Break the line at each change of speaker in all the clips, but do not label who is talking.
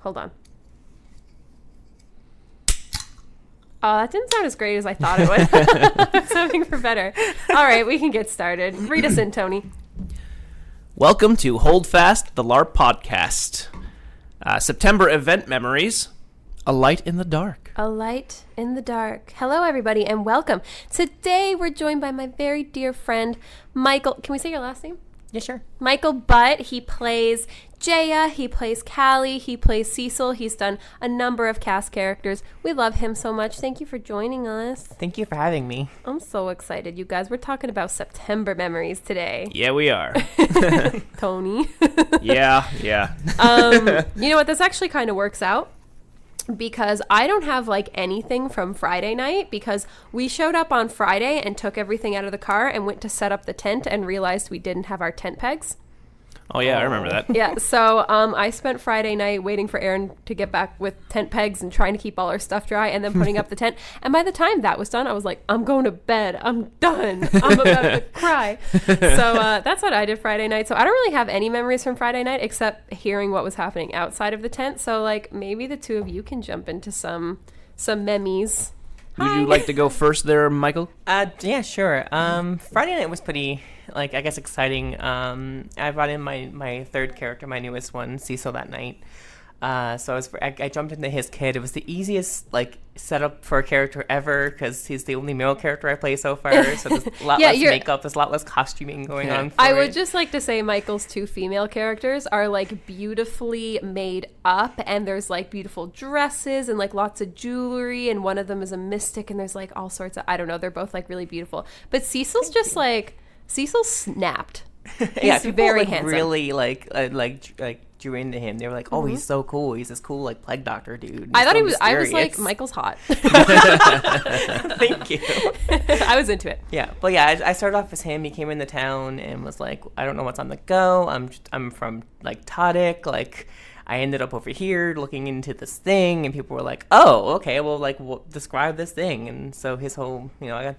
Hold on. Oh, that didn't sound as great as I thought it would. I was hoping for better. All right, we can get started. Read us in, Tony.
Welcome to Hold Fast, the LARP podcast. September event memories. A light in the dark.
A light in the dark. Hello, everybody, and welcome. Today, we're joined by my very dear friend, Michael. Can we say your last name?
Yeah, sure.
Michael Butt. He plays Jaya. He plays Callie. He plays Cecil. He's done a number of cast characters. We love him so much. Thank you for joining us.
Thank you for having me.
I'm so excited, you guys. We're talking about September memories today.
Yeah, we are.
Tony.
Yeah.
You know what? This actually kind of works out, because I don't have like anything from Friday night, because we showed up on Friday and took everything out of the car and went to set up the tent and realized we didn't have our tent pegs.
Oh, yeah, I remember that.
Yeah, so I spent Friday night waiting for Aaron to get back with tent pegs and trying to keep all our stuff dry and then putting up the tent. And by the time that was done, I was like, I'm going to bed. I'm done. I'm about to cry. So that's what I did Friday night. So I don't really have any memories from Friday night except hearing what was happening outside of the tent. So like maybe the two of you can jump into some memes.
Would you like to go first there, Michael?
Yeah, sure. Friday night was pretty, I guess, exciting. I brought in my third character, my newest one, Cecil, that night. So I jumped into his kid. It was the easiest, setup for a character ever, because he's the only male character I play so far. So there's a lot less makeup. There's a lot less costuming going on.
I would just like to say Michael's two female characters are beautifully made up, and there's beautiful dresses and lots of jewelry, and one of them is a mystic, and there's all sorts of, I don't know, they're both really beautiful. But Cecil's just Cecil snapped. He's
people
very handsome.
Really drew into him. They were like, "Oh, he's so cool. He's this cool plague doctor dude."
I thought he was. I was like, Michael's hot.
Thank you.
I was into it.
Yeah, but yeah, I started off as him. He came into town and was like, "I don't know what's on the go. I'm from Tadic. I ended up over here looking into this thing, and people were like, "Oh, okay. Well, describe this thing." And so his whole, I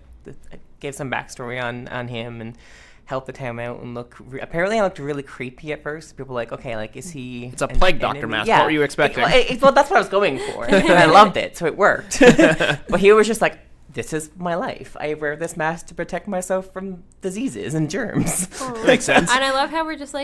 gave some backstory on him and help the town out and apparently I looked really creepy at first. People were like, okay, is he...
It's a plague doctor mask. Yeah. What were you expecting?
Well, that's what I was going for. And I loved it, so it worked. But he was just like, this is my life. I wear this mask to protect myself from diseases and germs.
Makes sense.
And I love how we're just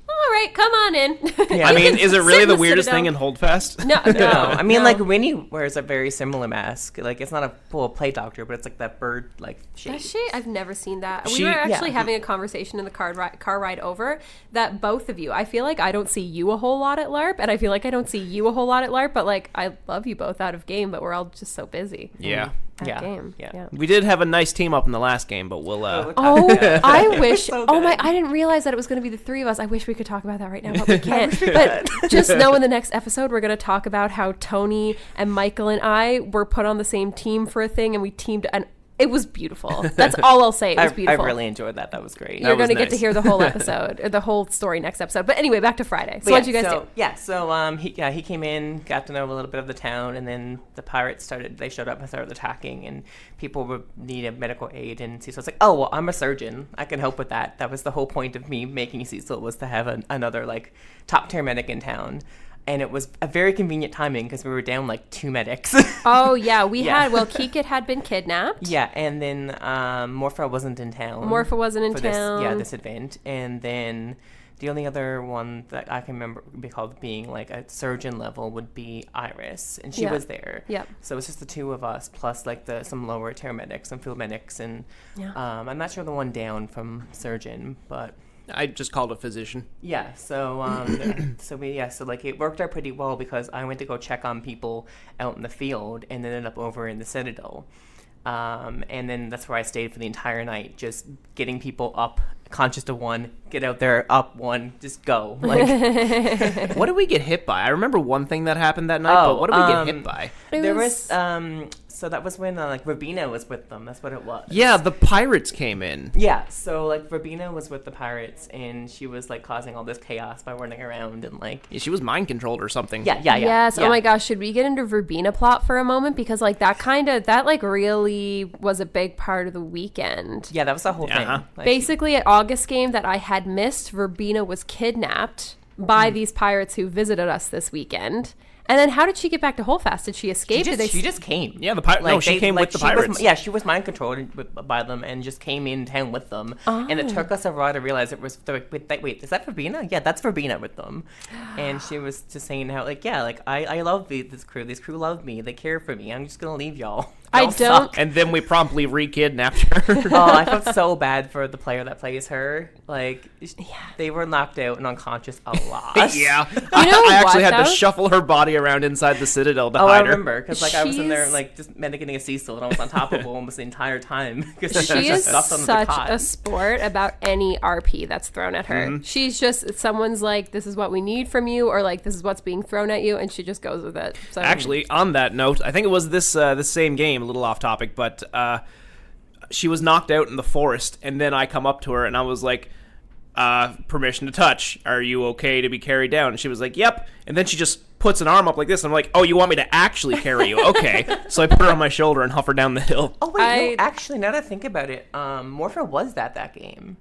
all right, come on in.
Yeah. I mean, is it really the weirdest thing in Holdfast?
No.
I mean, Winnie wears a very similar mask. It's not a full plague doctor, but it's that bird shape.
Does she? I've never seen that. We were actually having a conversation in the car ride over that both of you, I feel like I don't see you a whole lot at LARP, and I feel like I don't see you a whole lot at LARP, but I love you both out of game, but we're all just so busy.
Yeah.
Game. Yeah.
We did have a nice team up in the last game, but we'll
I wish so I didn't realize that it was going to be the three of us. I wish we could talk about that right now, but we can't. But just know in the next episode we're going to talk about how Tony and Michael and I were put on the same team for a thing, and we teamed, and it was beautiful. That's all I'll say. It was beautiful.
I really enjoyed that. That was great.
You're going to get to hear the whole episode, or the whole story next episode. But anyway, back to Friday. So what did you guys do?
Yeah, so he came in, got to know a little bit of the town, and then the pirates showed up and started attacking, and people would need a medical aid, and Cecil was like, oh, well, I'm a surgeon. I can help with that. That was the whole point of me making Cecil, was to have another top tier medic in town. And it was a very convenient timing because we were down 2 medics.
Oh, yeah. Kikit had been kidnapped.
Yeah, and then Morpha wasn't in town. This event. And then the only other one that I can remember called being a surgeon level would be Iris. And she was there.
Yep.
So it was just the two of us plus some lower tier medics, some field medics. And I'm not sure the one down from surgeon, but...
I just called a physician.
Yeah, so it worked out pretty well because I went to go check on people out in the field and ended up over in the Citadel. And then that's where I stayed for the entire night, just getting people up, conscious to one, get out there, up one, just go.
What did we get hit by? I remember one thing that happened that night, but what did we get hit by?
So that was when Rabina was with them. That's what it was.
Yeah, the pirates came in.
Yeah, so Rabina was with the pirates, and she was causing all this chaos by running around and
Yeah, she was mind controlled or something.
Yeah.
Yes. Yeah. Oh my gosh, should we get into Verbena plot for a moment, because that really was a big part of the weekend.
Yeah, that was the whole thing.
Basically, at August game that I had missed, Verbena was kidnapped by these pirates who visited us this weekend. And then how did she get back to Holdfast? Did she escape?
She just came.
Yeah, she came with the pirates.
She was mind controlled by them and just came in town with them. And it took us a while to realize it was. Wait, is that Verbena? Yeah, that's Verbena with them. And she was just saying how I love this crew. This crew love me. They care for me. I'm just gonna leave y'all.
I don't.
Suck.
And then we promptly re-kidnapped her.
Oh, I felt so bad for the player that plays her. They were knocked out and unconscious a lot.
Yeah.
I
actually had to shuffle her body around inside the Citadel to hide her.
I remember, because I was in there just medicating a Cecil, and I was on top of her almost the entire time.
She is such a sport about any RP that's thrown at her. Mm-hmm. She's just, someone's like, this is what we need from you, or this is what's being thrown at you, and she just goes with it. So,
actually, on that note, I think it was this same game, a little off topic, but she was knocked out in the forest, and then I come up to her, and I was like, permission to touch. Are you okay to be carried down? And she was like, yep. And then she just puts an arm up like this, and I'm like, oh, you want me to actually carry you? Okay. So I put her on my shoulder and huff her down the hill.
Oh, wait, no, actually, now that I think about it, Morpha was that game.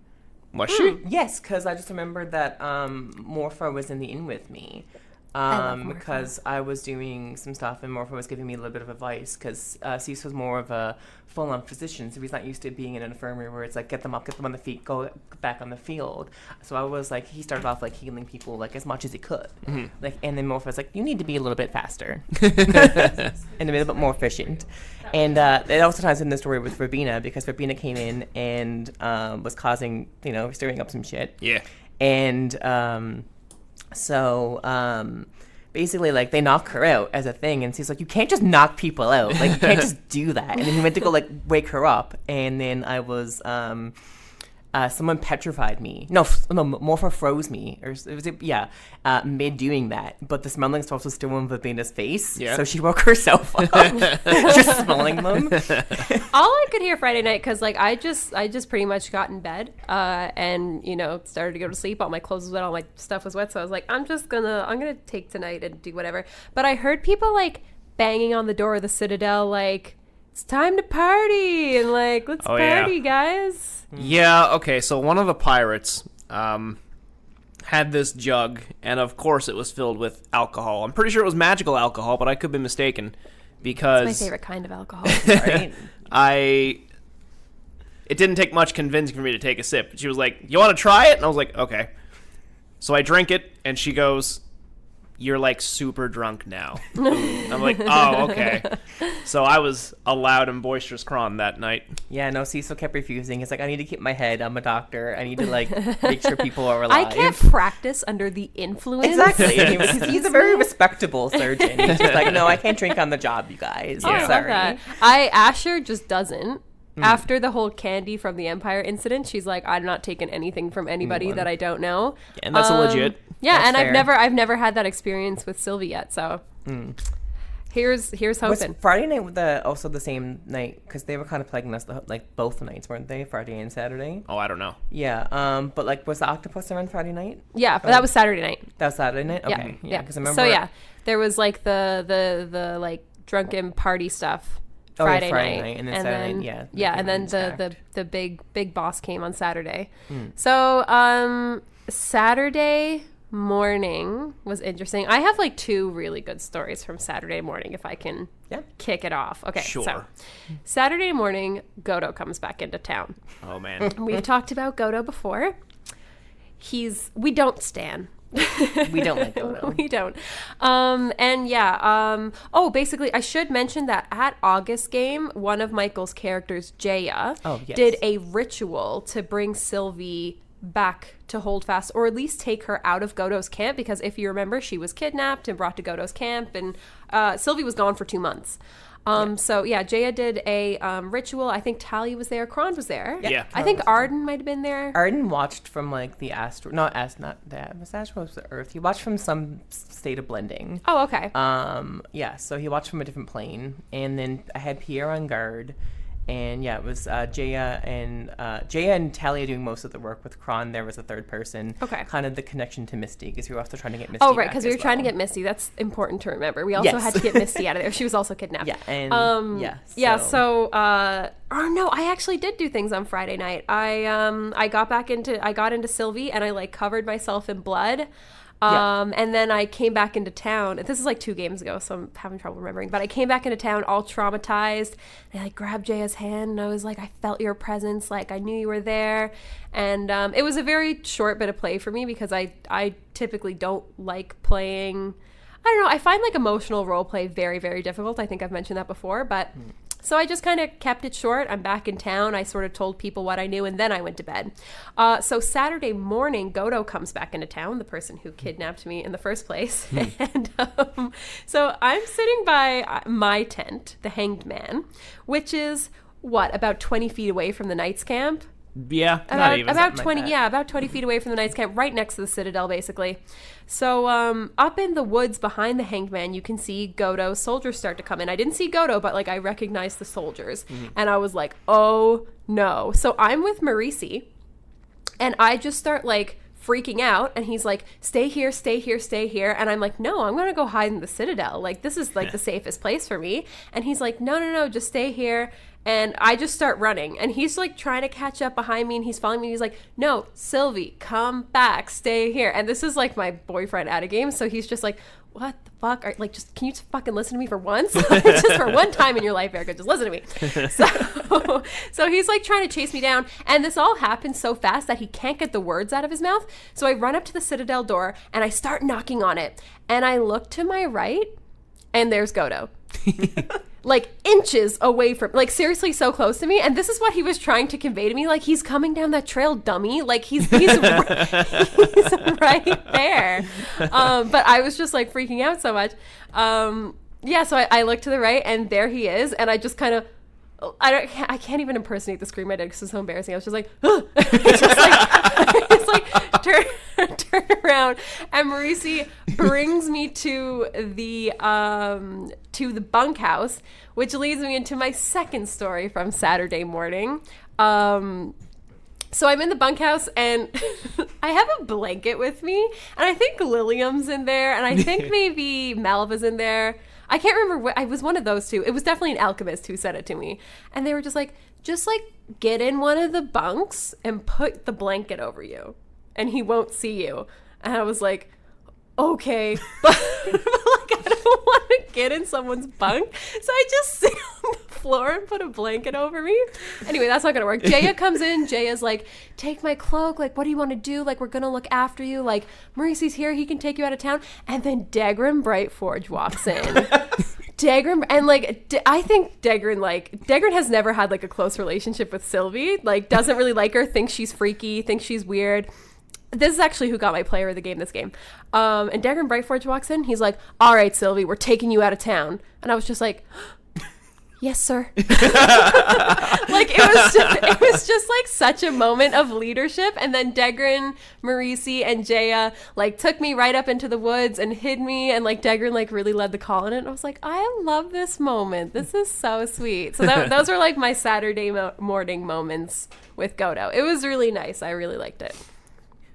Was she?
Yes, because I just remembered that Morpha was in the inn with me. Because I was doing some stuff and Morpha was giving me a little bit of advice because Cecil was more of a full-on physician, so he's not used to being in an infirmary where it's get them up, get them on the feet, go back on the field. So I was he started off healing people as much as he could. Mm-hmm. And then Morpha was you need to be a little bit faster and a little bit more efficient. And it also ties in the story with Verbena because Verbena came in and was causing, stirring up some shit.
Yeah.
And basically, they knock her out as a thing, and she's like, you can't just knock people out. You can't just do that. And then he went to go, wake her up, and then I was, someone petrified me. No, Morpha froze me. Mid doing that. But the smelling stuff was still in Verbina's face, so she woke herself up, just smelling them.
All I could hear Friday night, because I just pretty much got in bed and started to go to sleep. All my clothes was wet, all my stuff was wet, so I was like, I'm gonna take tonight and do whatever. But I heard people banging on the door of the Citadel, it's time to party and let's party, guys.
Yeah, okay, so one of the pirates had this jug, and of course it was filled with alcohol. I'm pretty sure it was magical alcohol, but I could be mistaken because
it's my favorite kind of alcohol.
Right? It didn't take much convincing for me to take a sip. She was like, you want to try it? And I was like, okay. So I drink it, and she goes, you're super drunk now. I'm like, oh, okay. So I was a loud and boisterous cron that night.
Yeah, no, Cecil kept refusing. He's like, I need to keep my head. I'm a doctor. I need to make sure people are alive.
I can't practice under the influence.
Exactly. He's a very respectable surgeon. He's just like, no, I can't drink on the job, you guys.
Oh,
I'm sorry.
I love that. Asher just doesn't. After the whole Candy from the Empire incident, she's like, I'm not taking anything from anybody that I don't know.
Yeah, and that's legit.
Yeah,
that's
and
fair.
I've never had that experience with Sylvie yet, so here's hoping.
Was Friday night also the same night? Because they were kind of plaguing us both nights, weren't they? Friday and Saturday.
Oh, I don't know.
Yeah. But was the octopus around Friday night?
Yeah, but that was Saturday night.
That was Saturday night. Okay.
Yeah.
Because I remember.
So yeah, there was the drunken party stuff. Friday night,
and then Saturday night,
and then the big boss came on Saturday. So Saturday morning was interesting. I have 2 really good stories from Saturday morning if I can kick it off. Okay,
sure.
So Saturday morning, Godo comes back into town.
Oh man,
we've talked about Godo before. We don't stan.
We don't like Godo.
We don't. Basically, I should mention that at August game, one of Michael's characters, Jaya, did a ritual to bring Sylvie back to Holdfast, or at least take her out of Godo's camp, because if you remember, she was kidnapped and brought to Godo's camp, and Sylvie was gone for 2 months. So Jaya did a ritual. I think Callie was there. Kron was there.
Yeah.
I think Arden might have been there.
Arden watched from the astro, not that. Was astro was the Earth? He watched from some state of blending.
Oh, okay.
So he watched from a different plane, and then I had Pierre on guard. And it was Jaya and Callie doing most of the work. With Kron, there was a third person.
Okay.
Kind of the connection to Misty, because we were also trying to get Misty.
Oh, right, because we were trying to get Misty. That's important to remember. We also had to get Misty out of there. She was also kidnapped.
Yeah, and
I actually did do things on Friday night. I got into Sylvie, and I covered myself in blood. And then I came back into town. This is like 2 games ago, so I'm having trouble remembering. But I came back into town all traumatized. And I like grabbed Jaya's hand and I was like, I felt your presence. Like I knew you were there. And it was a very short bit of play for me because I typically don't like playing. I don't know. I find like emotional role play very, very difficult. I think I've mentioned that before. But so I just kind of kept it short. I'm back in town. I sort of told people what I knew, and then I went to bed. So Saturday morning, Godo comes back into town, the person who kidnapped me in the first place. And so I'm sitting by my tent, the Hanged Man, which is, about 20 feet away from the Knights camp?
Yeah, not even.
About 20, about 20 feet away from the Knights camp, right next to the Citadel, basically. So up in the woods behind the Hanged Man, you can see Godo's soldiers start to come in. I didn't see Godo, but like I recognized the soldiers. And I was like, oh no. So I'm with Marisi, and I just start like freaking out, and he's like, stay here, stay here, stay here. And I'm like, no, I'm gonna go hide in the Citadel. Like this is like the safest place for me. And he's like, no, just stay here. And I just start running, and he's like trying to catch up behind me, and he's following me. He's like, no, Sylvie, come back, stay here. And this is like my boyfriend at a game. So he's just like, what the fuck? Like, just, can you just fucking listen to me for once? Just for one time in your life, Erica, just listen to me. So he's like trying to chase me down. And this all happens so fast that he can't get the words out of his mouth. So I run up to the Citadel door and I start knocking on it. And I look to my right, and there's Godo. Like inches away from, like seriously so close to me. And this is what he was trying to convey to me. Like, he's coming down that trail, dummy. Like he's he's right there. But I was just like freaking out so much. So I looked to the right, and there he is. And I just kind of, I can't even impersonate the scream I did because it's so embarrassing. I was just like, it's like turn around, and Marisi brings me to the bunkhouse, which leads me into my second story from Saturday morning. So I'm in the bunkhouse, and I have a blanket with me, and I think Lilium's in there, and I think maybe Malva's in there. I can't remember what, I was one of those two. It was definitely an alchemist who said it to me. And they were just like get in one of the bunks and put the blanket over you, and he won't see you. And I was like, okay, but like I don't want to get in someone's bunk, so I just sit on the floor and put a blanket over me. Anyway, that's not gonna work. Jaya comes in. Jaya's like, take my cloak, like what do you want to do, like we're gonna look after you, like Marisi's here, he can take you out of town. And then Degran Brightforge walks in. Degran, and like I think Degran has never had like a close relationship with Sylvie, like doesn't really like her, thinks she's freaky, thinks she's weird. This is actually who got my player of the game this game. And Degran Brightforge walks in. He's like, all right, Sylvie, we're taking you out of town. And I was just like, yes, sir. Like, it was just like such a moment of leadership. And then Degran, Marisi, and Jaya like took me right up into the woods and hid me. And like Degran like really led the call in it. And I was like, I love this moment. This is so sweet. So those were like my Saturday morning moments with Godo. It was really nice. I really liked it.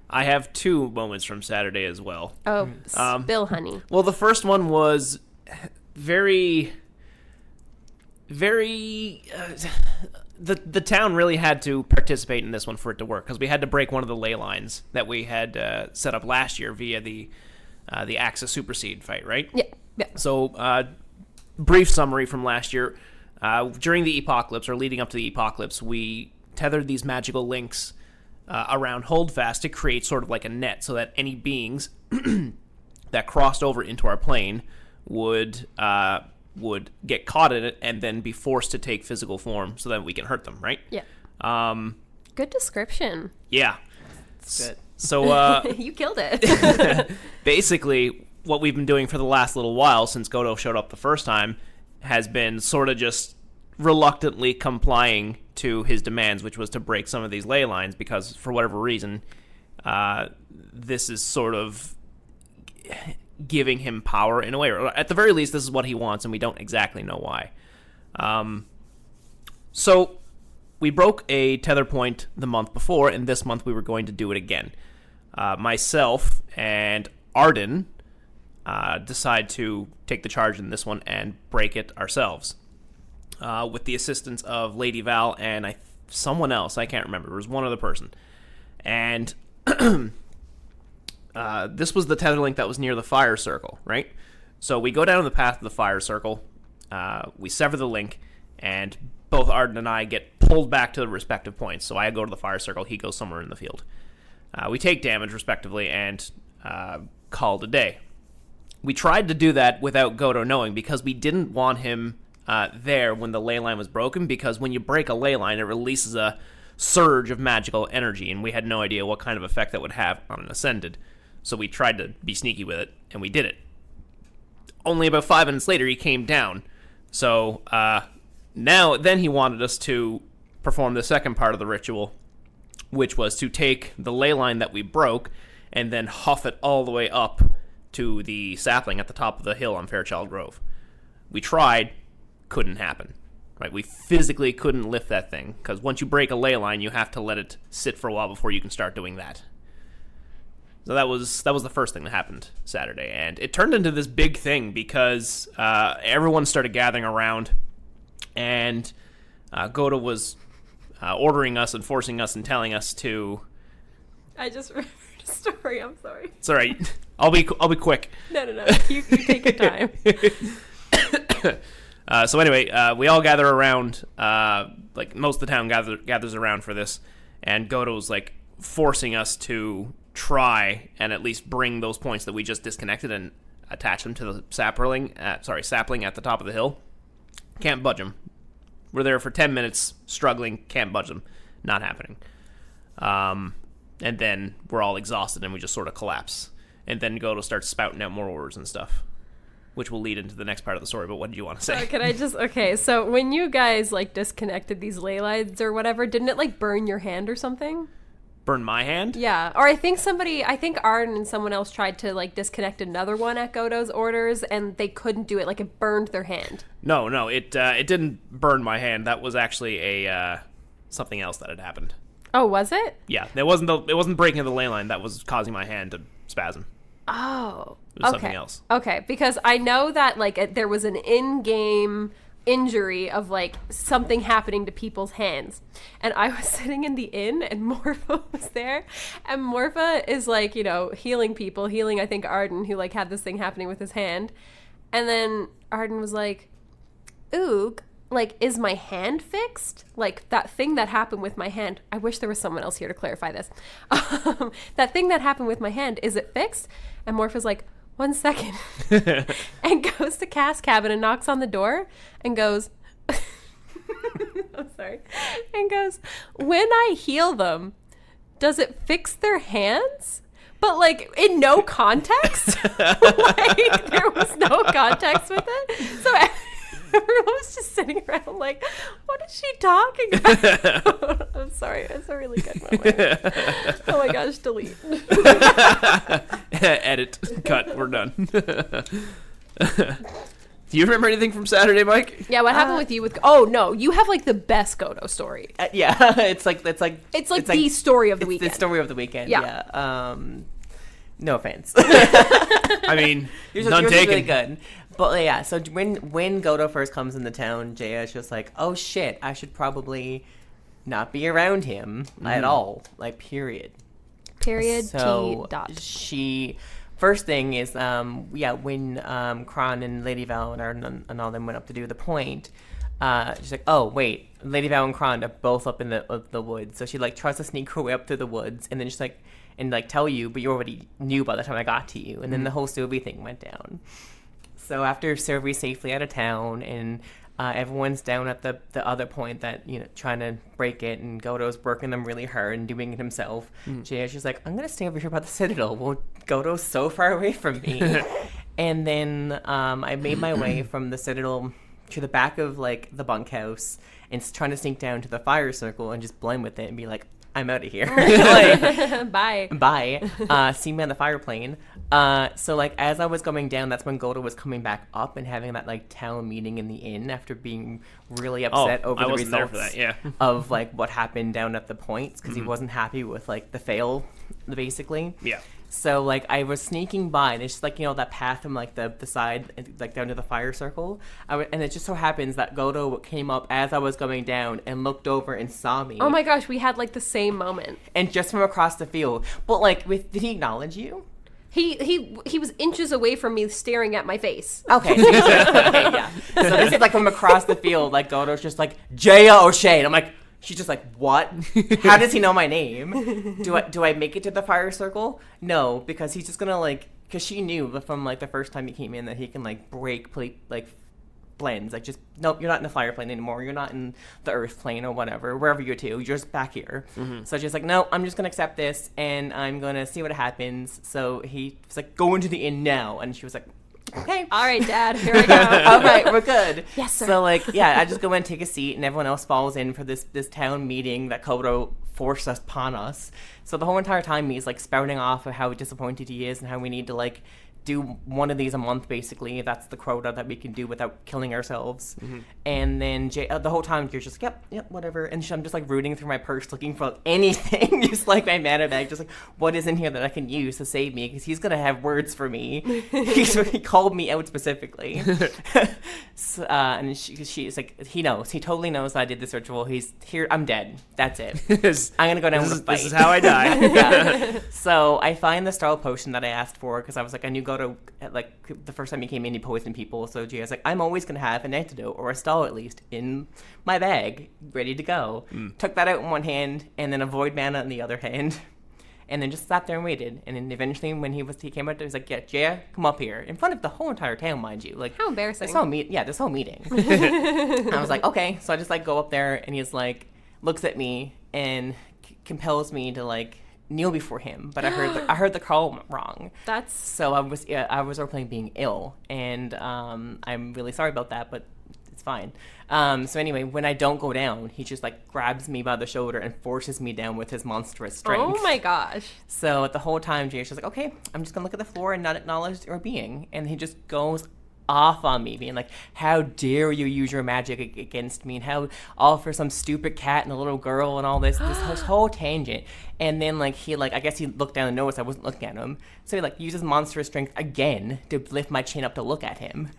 I have 2 moments from Saturday as well.
Oh, spill, honey.
Well, the first one was very, very... the town really had to participate in this one for it to work, because we had to break one of the ley lines that we had set up last year via the Axis Superseed fight, right?
Yeah.
So, brief summary from last year. During the Apocalypse, or leading up to the Apocalypse, we tethered these magical links around Holdfast to create sort of like a net, so that any beings that crossed over into our plane would get caught in it and then be forced to take physical form so that we can hurt them, right?
Yeah. Good description.
Yeah.
Good.
So
you killed it.
Basically, what we've been doing for the last little while since Godo showed up the first time has been sort of just reluctantly complying to his demands, which was to break some of these ley lines, because for whatever reason, this is sort of giving him power in a way, or at the very least, this is what he wants, and we don't exactly know why. So we broke a tether point the month before, and this month we were going to do it again. Myself and Arden decide to take the charge in this one and break it ourselves. With the assistance of Lady Val and someone else. I can't remember. There was one other person. And this was the tether link that was near the fire circle, right? So we go down the path of the fire circle, we sever the link, and both Arden and I get pulled back to the respective points. So I go to the fire circle, he goes somewhere in the field. We take damage, respectively, and call it a day. We tried to do that without Godo knowing, because we didn't want him there when the ley line was broken, because when you break a ley line, it releases a surge of magical energy, and we had no idea what kind of effect that would have on an Ascended. So we tried to be sneaky with it, and we did it. Only about 5 minutes later, he came down. So then he wanted us to perform the second part of the ritual, which was to take the ley line that we broke and then huff it all the way up to the sapling at the top of the hill on Fairchild Grove. We tried, couldn't happen. Right? We physically couldn't lift that thing, because once you break a ley line, you have to let it sit for a while before you can start doing that. So that was the first thing that happened Saturday, and it turned into this big thing because everyone started gathering around, and Godo was ordering us and forcing us and telling us to. I
just remembered a story. I'm sorry.
It's all right. I'll be quick.
No. You take your time.
So anyway, we all gather around. Like most of the town gathers around for this, and Godo's like forcing us to try and at least bring those points that we just disconnected and attach them to the sapling at the top of the hill. Can't budge them. We're there for 10 minutes, struggling, can't budge them. Not happening. And then we're all exhausted and we just sort of collapse. And then Godo starts spouting out more orders and stuff, which will lead into the next part of the story. But what did you want to say?
Okay, so when you guys like disconnected these ley lines or whatever, didn't it like burn your hand or something?
Burn my hand?
Yeah. Or I think Arden and someone else tried to like disconnect another one at Godo's orders and they couldn't do it. Like it burned their hand.
No, it didn't burn my hand. That was actually a something else that had happened.
Oh, was it?
Yeah. It wasn't breaking the ley line that was causing my hand to spasm.
Oh.
It was something else.
Okay, because I know that like there was an in-game injury of like something happening to people's hands, and I was sitting in the inn and Morpha was there, and Morpha is like, you know, healing I think Arden, who like had this thing happening with his hand, and then Arden was like, "Oog, like, is my hand fixed? Like, that thing that happened with my hand," I wish there was someone else here to clarify this. That thing that happened with my hand, is it fixed? And Morpha's like, "1 second." And goes to Cast Cabin and knocks on the door and goes, I'm sorry, and goes, "When I heal them, does it fix their hands?" But like in no context. Like there was no context with it. So everyone was just sitting around like, what is she talking about? I'm sorry. It's a really good moment. Oh my gosh, delete.
Edit. Cut. We're done. Do you remember anything from Saturday, Mike?
Yeah, what happened with you? Oh no, you have like the best Godo story.
Yeah, it's like
the story of the weekend.
The story of the weekend. Yeah. No offense.
I mean, none taken.
Really good. But yeah, so when Godo first comes into town, Jaya's just like, "Oh shit, I should probably not be around him at all." Like, period. So
T. Dot.
She first thing is when Kron and Lady Val and all them went up to do the point. She's like, "Oh wait, Lady Val and Kron are both up in the woods." So she like tries to sneak her way up through the woods, and then she's like, and like tell you, but you already knew by the time I got to you. And then the whole Sylvie thing went down. So after Sylvie's safely out of town and everyone's down at the other point that, you know, trying to break it, and Godo's working them really hard and doing it himself, Jaya's just like, "I'm going to stay over here by the Citadel. Well, Godo's so far away from me." And then I made my way from the Citadel to the back of like the bunkhouse and trying to sneak down to the fire circle and just blend with it and be like, "I'm out of here." Like, bye. See me on the fire plane. So like as I was going down, that's when Godo was coming back up and having that like town meeting in the inn after being really upset over the results of like what happened down at the points, because he wasn't happy with like the fail, basically.
Yeah.
So like I was sneaking by, and it's just like, you know, that path from like the side like down to the fire circle. And it just so happens that Godo came up as I was going down and looked over and saw me.
Oh my gosh, we had like the same moment.
And just from across the field. But like, did he acknowledge you?
He was inches away from me staring at my face.
Okay, so okay, yeah. So this is like from across the field. Like Godo's just like Jaya O'Shea. And I'm like, she's just like, what? How does he know my name? Do I make it to the fire circle? No, because he's just gonna like, because she knew from like the first time he came in that he can like break like blends. Like just nope, you're not in the fire plane anymore. You're not in the earth plane or whatever, wherever you're to. You're just back here. So she's like, no, I'm just gonna accept this and I'm gonna see what happens. So he's like, go into the inn now, and she was like, okay,
All right, Dad, here I go.
all right, we're good.
Yes, sir.
So like, yeah, I just go in, take a seat, and everyone else falls in for this town meeting that Godo forced us upon us. So the whole entire time he's like spouting off of how disappointed he is and how we need to like do one of these a month, basically. That's the quota that we can do without killing ourselves. And then the whole time you're just yep, whatever. And I'm just like rooting through my purse looking for anything, just like my mana bag, just like what is in here that I can use to save me, because he's gonna have words for me. He called me out specifically. So, and she's like, he knows, he totally knows that I did this ritual. He's here, I'm dead, that's it. I'm gonna go down with a fight.
This is how I die.
Yeah. So I find the stall potion that I asked for, because I was like, I knew Godo, like the first time he came in, he poisoned people. So Jaya's like, I'm always gonna have an antidote, or a stall at least, in my bag, ready to go. Took that out in one hand, and then a void mana in the other hand, and then just sat there and waited. And then eventually, when he came out, he was like, yeah, Jaya, come up here, in front of the whole entire town, mind you. Like,
How embarrassing.
this whole meeting. I was like, okay. So I just like go up there, and he's like, looks at me and compels me to like kneel before him, but I heard the call wrong. So I was playing being ill, and I'm really sorry about that, but it's fine. So anyway, when I don't go down, he just like grabs me by the shoulder and forces me down with his monstrous strength.
Oh my gosh.
So the whole time, Jaya's just like, okay, I'm just gonna look at the floor and not acknowledge your being, and he just goes off on me, being like, how dare you use your magic against me, and how all for some stupid cat and a little girl and all this whole tangent. And then like he like, I guess he looked down and noticed I wasn't looking at him, so he like uses monstrous strength again to lift my chin up to look at him.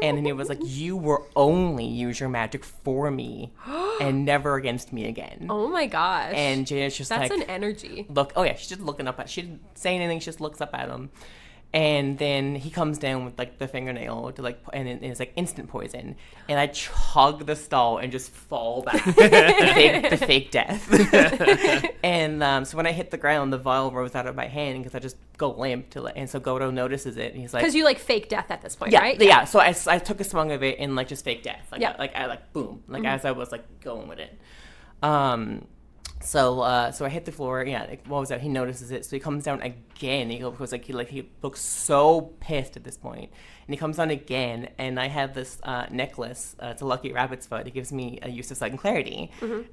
And then he was like, you will only use your magic for me and never against me again.
Oh my gosh.
And Jaya's just
That's
like,
an energy.
look, oh yeah, she's just looking up at, she didn't say anything, she just looks up at him. And then he comes down with like the fingernail to like, and it's like instant poison. And I chug the stall and just fall back, the fake death. And so when I hit the ground, the vial rose out of my hand because I just go limp and so Godo notices it. And he's like,
Because you like fake death at this point,
yeah,
right?
Yeah. So I took a swung of it and like just fake death, like
Yeah.
I boom, like as I was like going with it. So I hit the floor. Yeah, like, what was that? He notices it, so he comes down again. He looks so pissed at this point, and he comes down again. And I have this necklace. It's a lucky rabbit's foot. It gives me a use of sudden clarity.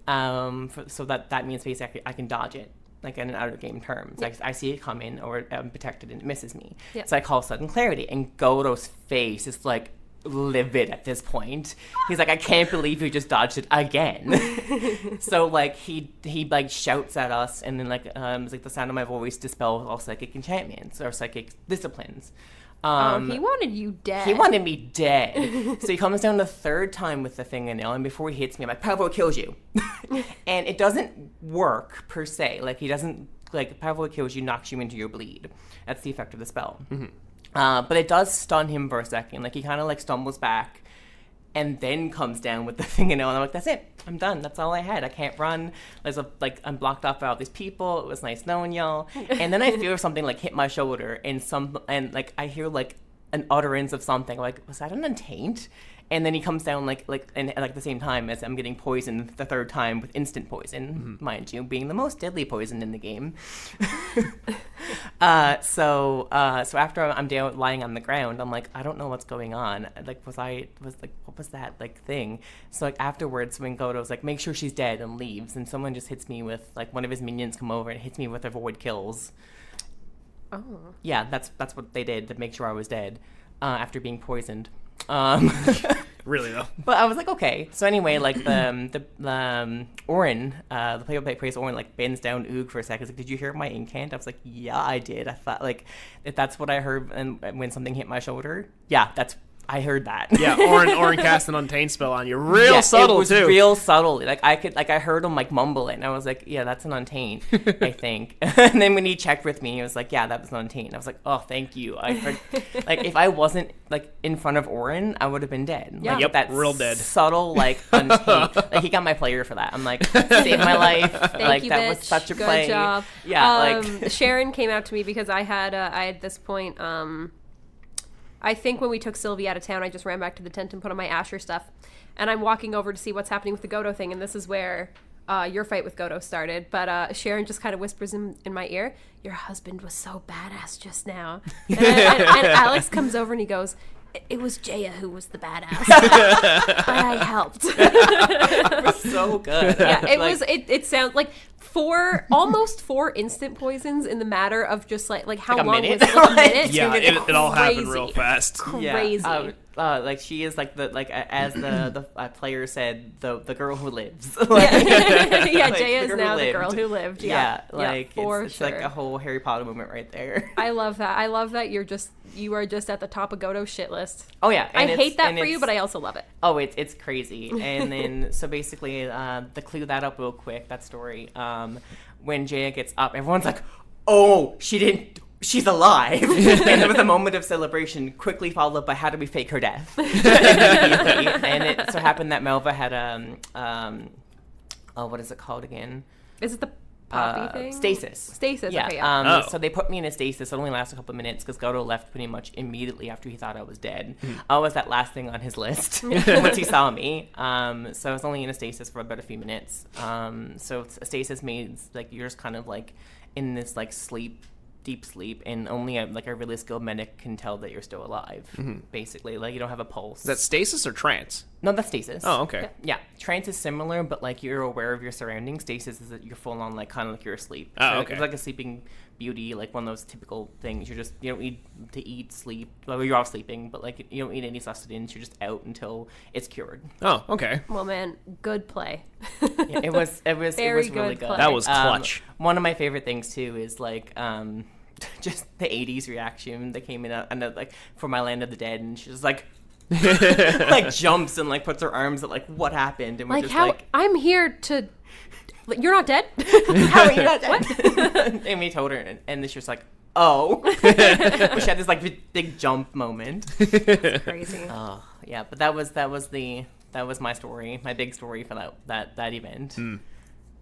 So that means basically I can dodge it, like in an out of game terms. Like I see it come in or I'm protected and it misses me. Yep. So I call sudden clarity, and Godo's face is like livid at this point. He's like, I can't believe you just dodged it again. So like he like shouts at us, and then like it's like the sound of my voice dispels all psychic enchantments or psychic disciplines.
He wanted you dead.
He wanted me dead. So he comes down the third time with the fingernail, and before he hits me, I'm like, Pavo kills you. And it doesn't work per se. Like he doesn't, like Pavo kills you, knocks you into your bleed. That's the effect of the spell. But it does stun him for a second. Like he kind of like stumbles back and then comes down with the fingernail, and I'm like, that's it. I'm done. That's all I had. I can't run. I'm blocked off by all these people. It was nice knowing y'all. And then I feel something like hit my shoulder, and like I hear like an utterance of something. Like, was that an untaint? And then he comes down like the same time as I'm getting poisoned the third time with instant poison, mind you, being the most deadly poison in the game. So after I'm down lying on the ground, I'm like, I don't know what's going on. Like, what was that like thing? So like afterwards, when Godo's like, make sure she's dead, and leaves, and someone just hits me with like one of his minions come over and hits me with their void kills.
Oh.
Yeah, that's what they did to make sure I was dead after being poisoned.
Really though.
But I was like, okay. So anyway, like the Orin, the play-by-play plays Orin, like bends down Oog for a second. He's like, did you hear my incant? I was like, yeah, I did. I thought like if that's what I heard, and when something hit my shoulder, yeah, that's I heard that.
Yeah, Orin cast an Untamed spell on you. Real subtle,
it was
too.
Real subtle. Like, I heard him, like, mumble it, and I was like, yeah, that's an Untamed, I think. And then when he checked with me, he was like, yeah, that was an Untamed. I was like, oh, thank you. Like, if I wasn't, like, in front of Orin, I would have been dead.
Yeah.
Like,
Yep,
that
real dead.
subtle, like, Untamed. Like, he got my player for that. I'm like, saved my life.
Thank you,
that
bitch.
was such a
Good
play.
job.
Yeah,
Sharon came out to me because I had at this point, I think when we took Sylvie out of town, I just ran back to the tent and put on my Asher stuff. And I'm walking over to see what's happening with the Godo thing, and this is where your fight with Godo started. But Sharon just kind of whispers in my ear, your husband was so badass just now. And Alex comes over and he goes, it was Jaya who was the badass. But I helped.
it was so good.
Yeah, it sounds like almost 4 instant poisons in the matter of just like how
like
long
minute?
was it? Like a minute?
Yeah, it all happened real fast.
Crazy.
Like she is like as the player said, the girl who lives.
Yeah,
Like,
Jaya is
the girl
now
who
the
lived.
girl who lived.
Yeah,
Yeah,
like it's
sure.
like a whole Harry Potter moment right there.
I love that. I love that you are just at the top of Godo's shit list.
Oh yeah,
I hate that for you, but I also love it.
Oh, it's crazy. And then so basically, to clear that up real quick, that story. When Jaya gets up, everyone's like, "Oh, she's alive!" And there was a moment of celebration, quickly followed by "How do we fake her death?" And it so happened that Melva had what is it called again?
Is it the poppy thing?
Stasis.
Stasis.
Yeah.
Okay, yeah.
So they put me in a stasis. It only lasted a couple of minutes because Godo left pretty much immediately after he thought I was dead. I was that last thing on his list once he saw me. So I was only in a stasis for about a few minutes. So a stasis means like you're just kind of like in this like deep sleep, and only a really skilled medic can tell that you're still alive. Basically, like you don't have a pulse.
Is that stasis or trance?
No, that's stasis.
Oh, okay.
Yeah, trance is similar, but like you're aware of your surroundings. Stasis is that you're full on like kind of like you're asleep.
Oh,
So,
okay.
It's like a sleeping beauty, like one of those typical things. You don't need to eat, sleep. Well, you're all sleeping, but like you don't eat any sustenance. You're just out until it's cured.
Oh, okay.
Well, man, good play.
Yeah, it was
Very
really
good
good.
play.
That was clutch.
One of my favorite things too is like just the 80s reaction that came in and like for my Land of the Dead, and she's like like jumps and like puts her arms at like what happened, and we're
Like
just
how
like
I'm here to. You're not dead. How are you not dead?
and we told her, and then she was like, oh. She had this like big jump moment.
It's crazy.
Oh yeah, but that was my story, my big story for that event.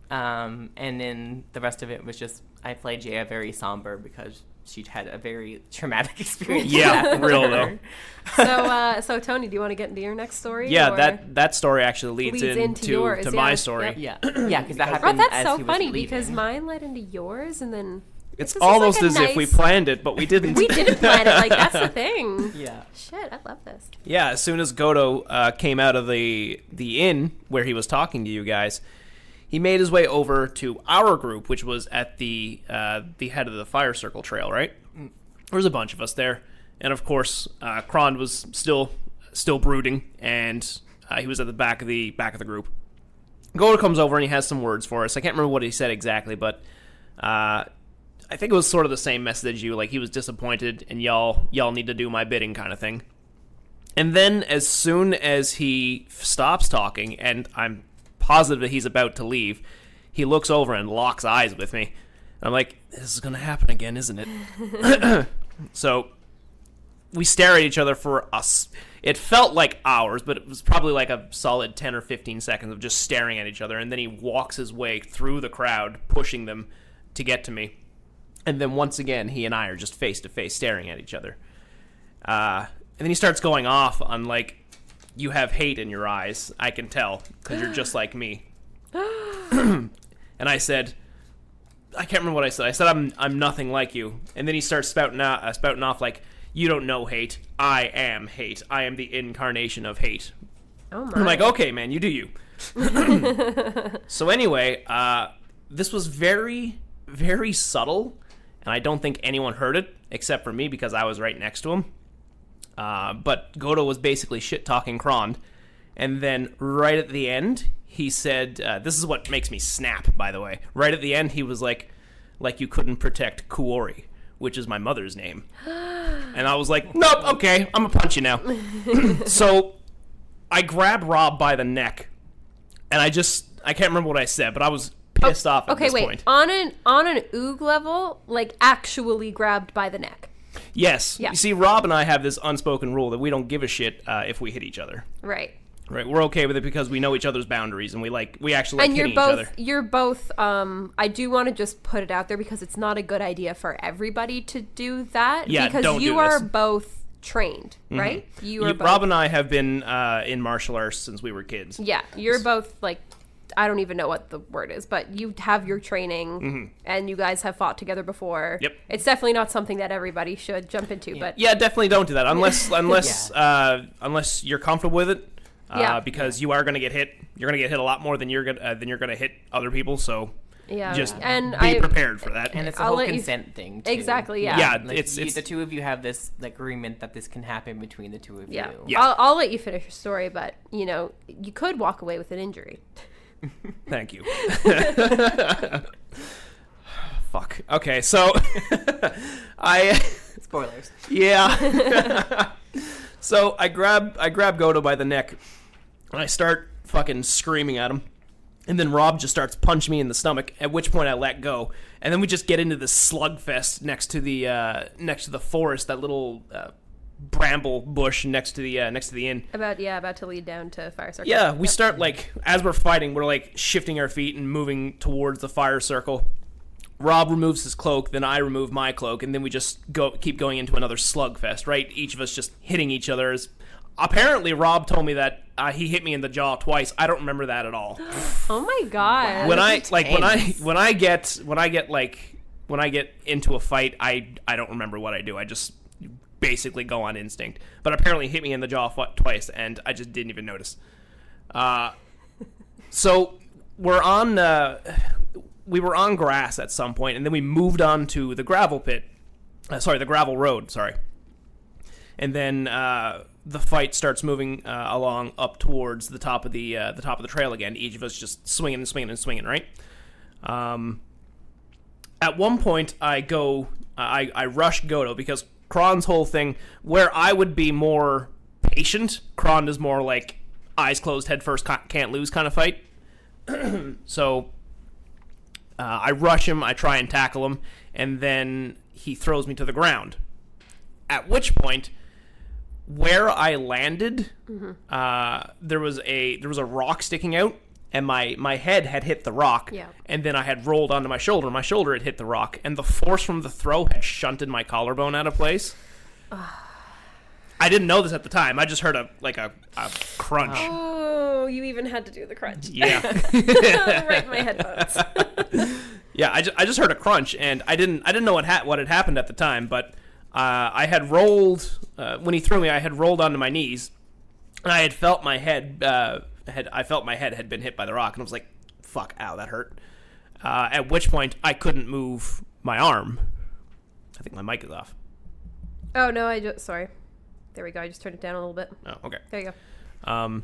And then the rest of it was just I played Jaya very somber because she had a very traumatic experience.
Yeah, real though.
So Tony, do you want to get into your next story?
Yeah,
or?
that story actually leads
into yours,
my
yeah.
story.
Yep.
Yeah, because that
Oh,
happened.
that's
as
so
he was
funny
leaving.
because mine led into yours, and then
It's
this is
almost
like a
as if we
nice-
planned it, but we didn't.
We didn't plan it. Like that's the thing.
Yeah.
Shit, I love this.
Yeah, as soon as Godo came out of the inn where he was talking to you guys, he made his way over to our group, which was at the head of the Fire Circle Trail, right? There was a bunch of us there, and of course, Krond was still brooding, and he was at the back of the group. Godo comes over and he has some words for us. I can't remember what he said exactly, but I think it was sort of the same message as you. Like he was disappointed, and y'all need to do my bidding, kind of thing. And then, as soon as he stops talking, and I'm positive that he's about to leave, he looks over and locks eyes with me. And I'm like, this is going to happen again, isn't it? So we stare at each other for us. It felt like hours, but it was probably like a solid 10 or 15 seconds of just staring at each other. And then he walks his way through the crowd, pushing them to get to me. And then once again, he and I are just face to face staring at each other. And then he starts going off on like, you have hate in your eyes. I can tell because you're just like me. And I said, I can't remember what I said. I said I'm nothing like you. And then he starts spouting off like, you don't know hate. I am hate. I am the incarnation of hate.
Oh my.
I'm like, okay, man, you do you. So anyway, this was very, very subtle, and I don't think anyone heard it except for me because I was right next to him. But Godo was basically shit-talking Krond, and then right at the end, he said, this is what makes me snap, by the way. Right at the end, he was like you couldn't protect Kuori, which is my mother's name. And I was like, nope, okay, I'm gonna punch you now. So I grabbed Rob by the neck, and I can't remember what I said, but I was pissed off at this point.
On an oog level, like actually grabbed by the neck.
Yes.
Yeah.
You see, Rob and I have this unspoken rule that we don't give a shit if we hit each other.
Right.
Right. We're okay with it because we know each other's boundaries, and we actually like hitting each other.
You're both. I do want to just put it out there because it's not a good idea for everybody to do that.
Yeah,
because
don't
you
do
are
this.
both trained, right? You are both.
Rob and I have been in martial arts since we were kids.
Yeah, you're both like. I don't even know what the word is, but you have your training, and you guys have fought together before.
Yep.
It's definitely not something that everybody should jump into, but
Yeah, definitely don't do that unless you're comfortable with it. Because you are going to get hit. You're going to get hit a lot more than you're going to hit other people. So just be prepared for that.
And it's a whole consent thing, too.
Exactly. Yeah.
Yeah.
Like,
it's
the two of you have this like, agreement that this can happen between the two of you.
Yeah.
I'll let you finish your story, but you could walk away with an injury.
Thank you. Fuck. Okay, so
Spoilers.
Yeah. So I grab Godo by the neck, and I start fucking screaming at him. And then Rob just starts punching me in the stomach, at which point I let go. And then we just get into this slugfest next to the forest, that little bramble bush next to the inn.
About to lead down to fire circle.
Yeah, we start as we're fighting, we're shifting our feet and moving towards the fire circle. Rob removes his cloak, then I remove my cloak, and then we just keep going into another slugfest, right? Each of us just hitting each other. Apparently, Rob told me that he hit me in the jaw twice. I don't remember that at all.
Oh my god!
When I get into a fight, I don't remember what I do. I just basically go on instinct. But apparently, he hit me in the jaw twice, and I just didn't even notice. So we're on. We were on grass at some point, and then we moved on to the gravel pit. The gravel road. Sorry. And then the fight starts moving along up towards the top of the trail again. Each of us just swinging and swinging and swinging, right? At one point, I rush Godo because Kron's whole thing, where I would be more patient, Kron is more like eyes closed, head first, can't lose kind of fight. So I rush him, I try and tackle him, and then he throws me to the ground. At which point, where I landed, there was a rock sticking out, and my head had hit the rock, and then I had rolled onto my shoulder. My shoulder had hit the rock, and the force from the throw had shunted my collarbone out of place. I didn't know this at the time. I just heard a crunch.
Oh, you even had to do the crunch.
Yeah.
Right in my headphones.
Yeah, I just heard a crunch, and I didn't know what had happened at the time, but I had rolled when he threw me. I had rolled onto my knees, and I had felt my head had been hit by the rock, and I was like, "Fuck, ow, that hurt." At which point, I couldn't move my arm. I think my mic is off.
Oh no, sorry. There we go. I just turned it down a little bit.
Oh, okay.
There you go.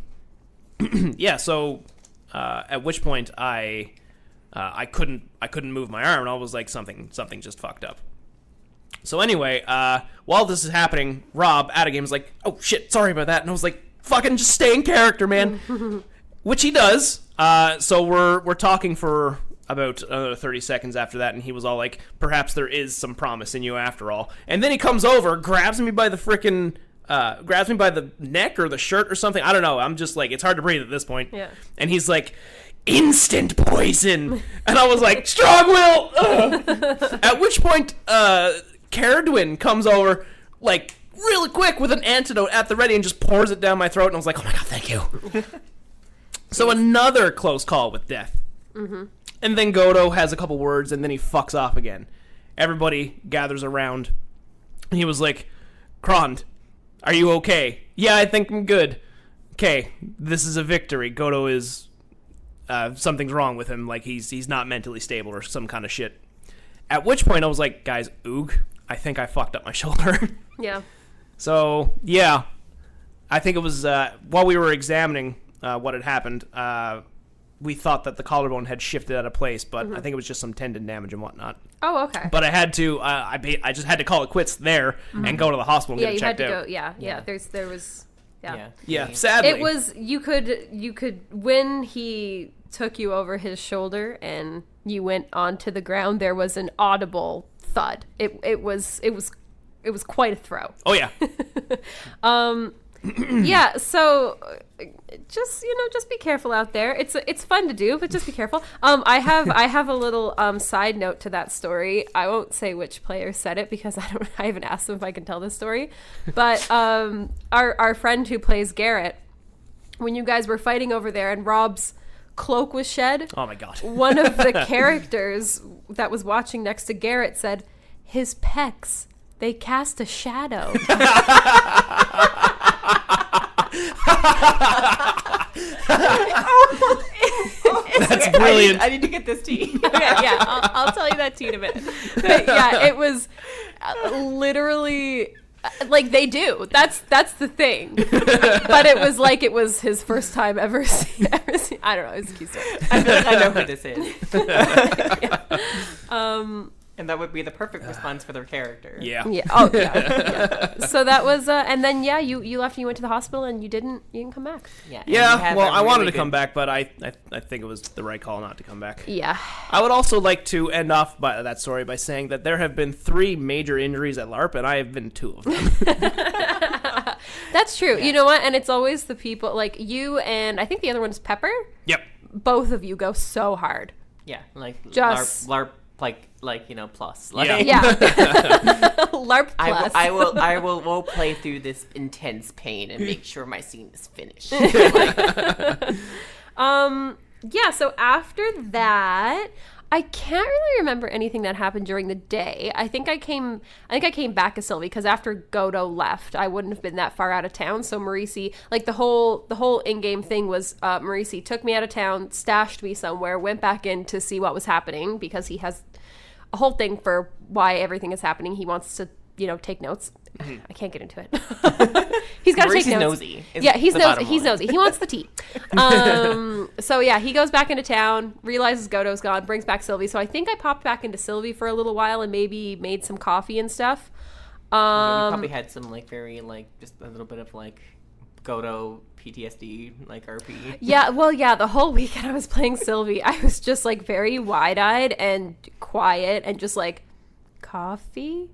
Yeah. So, at which point I couldn't move my arm, and I was like, something just fucked up. So anyway, while this is happening, Rob out of game is like, "Oh shit, sorry about that," and I was like, "Fucking just stay in character, man," which he does. So we're talking for about another 30 seconds after that, and he was all like, "Perhaps there is some promise in you after all." And then he comes over, grabs me by the neck or the shirt or something. I don't know. I'm just like, it's hard to breathe at this point.
Yeah.
And he's like, "Instant poison," and I was like, "Strong will." At which point, Caradwin comes over, like, really quick with an antidote at the ready and just pours it down my throat, and I was like, "Oh my god, thank you." So another close call with death. Mm-hmm. And then Godo has a couple words, and then he fucks off again. Everybody gathers around, and he was like, "Kron, are you okay?" "Yeah, I think I'm good." "Okay, this is a victory. Godo is... something's wrong with him, like he's not mentally stable or some kind of shit." At which point I was like, "Guys, oog, I think I fucked up my shoulder."
Yeah.
So, yeah. I think it was while we were examining what had happened, we thought that the collarbone had shifted out of place, but I think it was just some tendon damage and whatnot.
Oh, okay.
But I had to, I just had to call it quits there and go to the hospital and
Yeah,
get it
you had
checked
to
out.
go. Yeah. There was. Yeah.
Yeah, sadly.
It was you could when he took you over his shoulder and you went onto the ground, there was an audible thud. It was quite a throw.
Oh yeah.
Yeah, so just be careful out there. It's fun to do, but just be careful. I have a little side note to that story. I won't say which player said it because I haven't asked them if I can tell this story. But our friend who plays Garrett, when you guys were fighting over there and Rob's cloak was shed.
Oh my god.
One of the characters that was watching next to Garrett said, "His pecs, they cast a shadow."
That's brilliant.
I need to get this tea.
Yeah, I'll tell you that tea in a minute. But yeah, it was literally like they do. That's the thing. But it was like it was his first time ever seen. I don't know. It's a cute story.
I feel like I know who this is.
Yeah.
And that would be the perfect response for their character.
Yeah.
Yeah. Oh, yeah. So that was, and then you left and you went to the hospital and you didn't come back.
Yeah.
Yeah. Well, I wanted to come back, but I think it was the right call not to come back.
Yeah.
I would also like to end off by that story by saying that there have been 3 major injuries at LARP, and I have been 2 of them.
That's true. Yeah. You know what? And it's always the people like you and I think the other one's Pepper.
Yep.
Both of you go so hard.
Yeah. Like
just
LARP plus.
Yeah.
Yeah. LARP plus.
I will role play through this intense pain and make sure my scene is finished.
Yeah, so after that, I can't really remember anything that happened during the day. I think I came back to Sylvie because after Godo left, I wouldn't have been that far out of town. So Maurice, like the whole in-game thing was Maurice took me out of town, stashed me somewhere, went back in to see what was happening because he has a whole thing for why everything is happening. He wants to, take notes. I can't get into it. He's got to take notes.
Nosy.
Yeah, he's nosy. He's nosy. He wants the tea. So yeah, he goes back into town, realizes Godo's gone, brings back Sylvie. So I think I popped back into Sylvie for a little while and maybe made some coffee and stuff.
We probably had some very just a little bit of Godo PTSD RP.
Yeah, well, yeah, the whole weekend I was playing Sylvie, I was just very wide-eyed and quiet and just coffee?